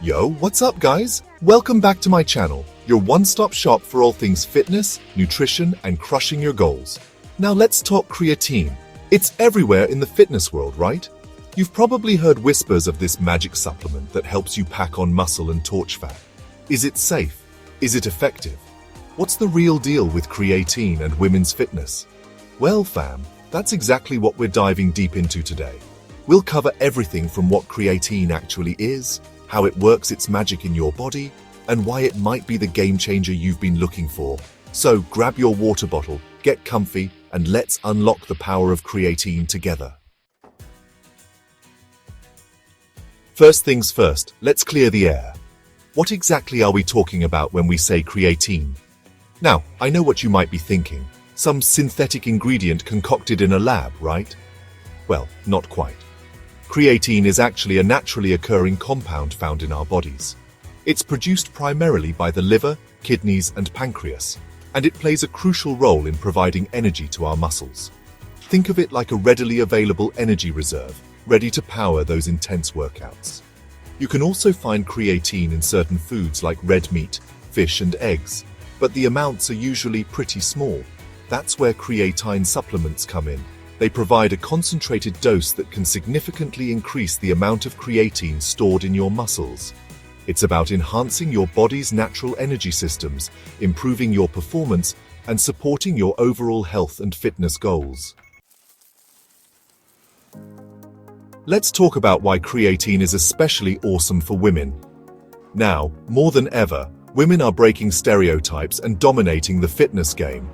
Yo, what's up guys? Welcome back to my channel, your one-stop shop for all things fitness, nutrition, and crushing your goals. Now let's talk creatine. It's everywhere in the fitness world, right? You've probably heard whispers of this magic supplement that helps you pack on muscle and torch fat. Is it safe? Is it effective? What's the real deal with creatine and women's fitness? Well fam, that's exactly what we're diving deep into today. We'll cover everything from what creatine actually is, how it works its magic in your body, and why it might be the game changer you've been looking for. So grab your water bottle, get comfy, and let's unlock the power of creatine together. First things first, let's clear the air. What exactly are we talking about when we say creatine? Now, I know what you might be thinking. Some synthetic ingredient concocted in a lab, right? Well, not quite. Creatine is actually a naturally occurring compound found in our bodies. It's produced primarily by the liver, kidneys, and pancreas, and it plays a crucial role in providing energy to our muscles. Think of it like a readily available energy reserve, ready to power those intense workouts. You can also find creatine in certain foods like red meat, fish, and eggs, but the amounts are usually pretty small. That's where creatine supplements come in. They provide a concentrated dose that can significantly increase the amount of creatine stored in your muscles. It's about enhancing your body's natural energy systems, improving your performance, and supporting your overall health and fitness goals. Let's talk about why creatine is especially awesome for women. Now, more than ever, women are breaking stereotypes and dominating the fitness game.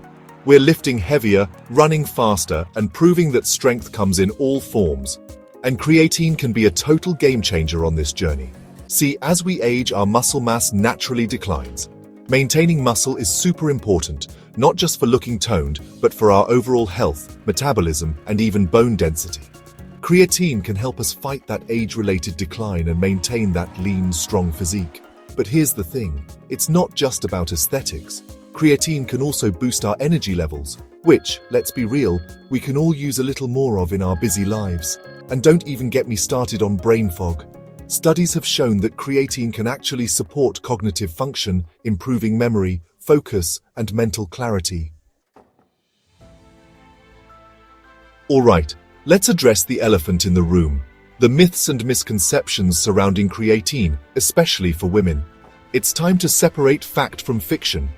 We're lifting heavier, running faster, and proving that strength comes in all forms. And creatine can be a total game changer on this journey. See, as we age, our muscle mass naturally declines. Maintaining muscle is super important, not just for looking toned, but for our overall health, metabolism, and even bone density. Creatine can help us fight that age-related decline and maintain that lean, strong physique. But here's the thing, it's not just about aesthetics. Creatine can also boost our energy levels, which, let's be real, we can all use a little more of in our busy lives. And don't even get me started on brain fog. Studies have shown that creatine can actually support cognitive function, improving memory, focus, and mental clarity. Alright, let's address the elephant in the room, the myths and misconceptions surrounding creatine, especially for women. It's time to separate fact from fiction.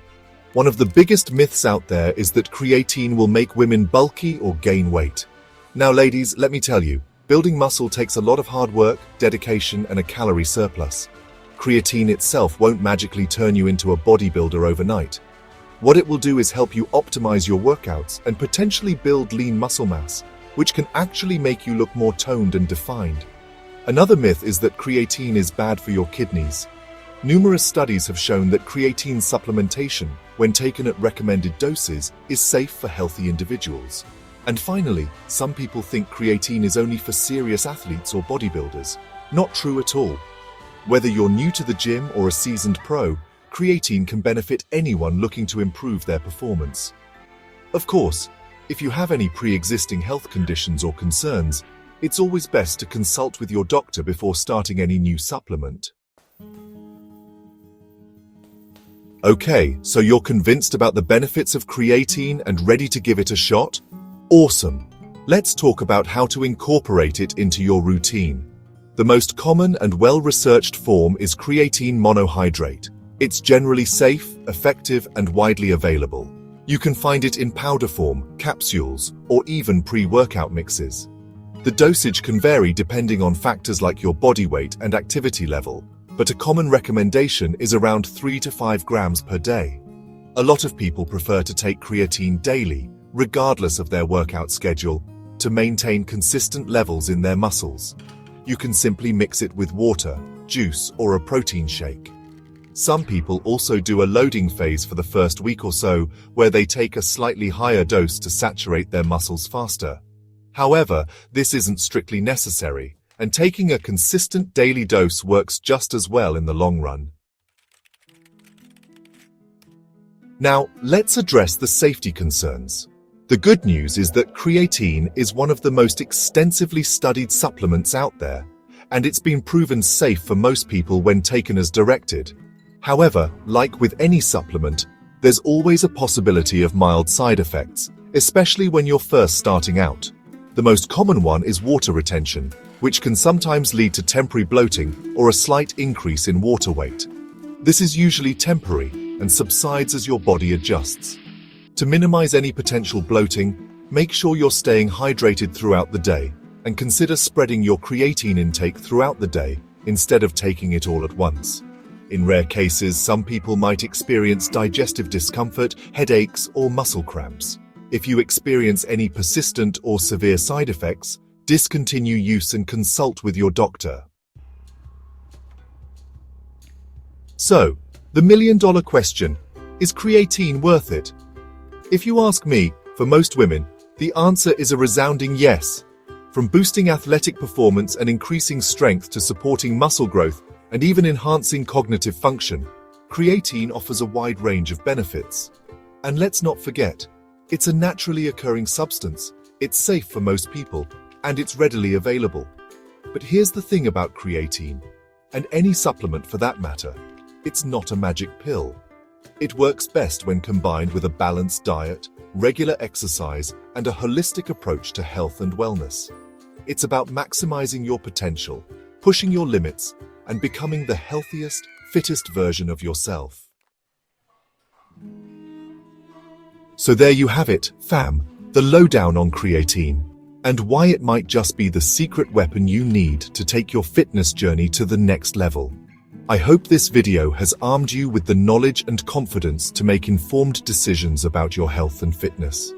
One of the biggest myths out there is that creatine will make women bulky or gain weight. Now ladies, let me tell you, building muscle takes a lot of hard work, dedication, and a calorie surplus. Creatine itself won't magically turn you into a bodybuilder overnight. What it will do is help you optimize your workouts and potentially build lean muscle mass, which can actually make you look more toned and defined. Another myth is that creatine is bad for your kidneys. Numerous studies have shown that creatine supplementation, when taken at recommended doses, is safe for healthy individuals. And finally, some people think creatine is only for serious athletes or bodybuilders. Not true at all. Whether you're new to the gym or a seasoned pro, creatine can benefit anyone looking to improve their performance. Of course, if you have any pre-existing health conditions or concerns, it's always best to consult with your doctor before starting any new supplement. Okay, so you're convinced about the benefits of creatine and ready to give it a shot? Awesome! Let's talk about how to incorporate it into your routine. The most common and well-researched form is creatine monohydrate. It's generally safe, effective, and widely available. You can find it in powder form, capsules, or even pre-workout mixes. The dosage can vary depending on factors like your body weight and activity level, but a common recommendation is around 3 to 5 grams per day. A lot of people prefer to take creatine daily, regardless of their workout schedule, to maintain consistent levels in their muscles. You can simply mix it with water, juice, or a protein shake. Some people also do a loading phase for the first week or so, where they take a slightly higher dose to saturate their muscles faster. However, this isn't strictly necessary, and taking a consistent daily dose works just as well in the long run. Now, let's address the safety concerns. The good news is that creatine is one of the most extensively studied supplements out there, and it's been proven safe for most people when taken as directed. However, like with any supplement, there's always a possibility of mild side effects, especially when you're first starting out. The most common one is water retention, which can sometimes lead to temporary bloating or a slight increase in water weight. This is usually temporary and subsides as your body adjusts. To minimize any potential bloating, make sure you're staying hydrated throughout the day and consider spreading your creatine intake throughout the day instead of taking it all at once. In rare cases, some people might experience digestive discomfort, headaches, or muscle cramps. If you experience any persistent or severe side effects, discontinue use and consult with your doctor. So, the million-dollar question, is creatine worth it? If you ask me, for most women, the answer is a resounding yes. From boosting athletic performance and increasing strength to supporting muscle growth and even enhancing cognitive function, creatine offers a wide range of benefits. And let's not forget, it's a naturally occurring substance, it's safe for most people, and it's readily available. But here's the thing about creatine, and any supplement for that matter, it's not a magic pill. It works best when combined with a balanced diet, regular exercise, and a holistic approach to health and wellness. It's about maximizing your potential, pushing your limits, and becoming the healthiest, fittest version of yourself. So there you have it, fam, the lowdown on creatine, and why it might just be the secret weapon you need to take your fitness journey to the next level. I hope this video has armed you with the knowledge and confidence to make informed decisions about your health and fitness.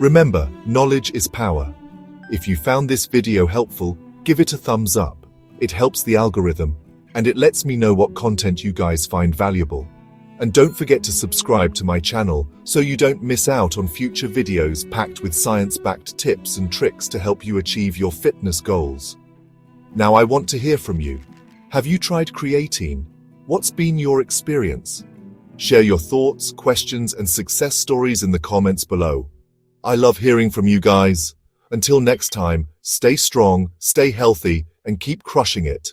Remember, knowledge is power. If you found this video helpful, give it a thumbs up. It helps the algorithm, and it lets me know what content you guys find valuable. And don't forget to subscribe to my channel so you don't miss out on future videos packed with science-backed tips and tricks to help you achieve your fitness goals. Now I want to hear from you. Have you tried creatine? What's been your experience? Share your thoughts, questions, and success stories in the comments below. I love hearing from you guys. Until next time, stay strong, stay healthy, and keep crushing it.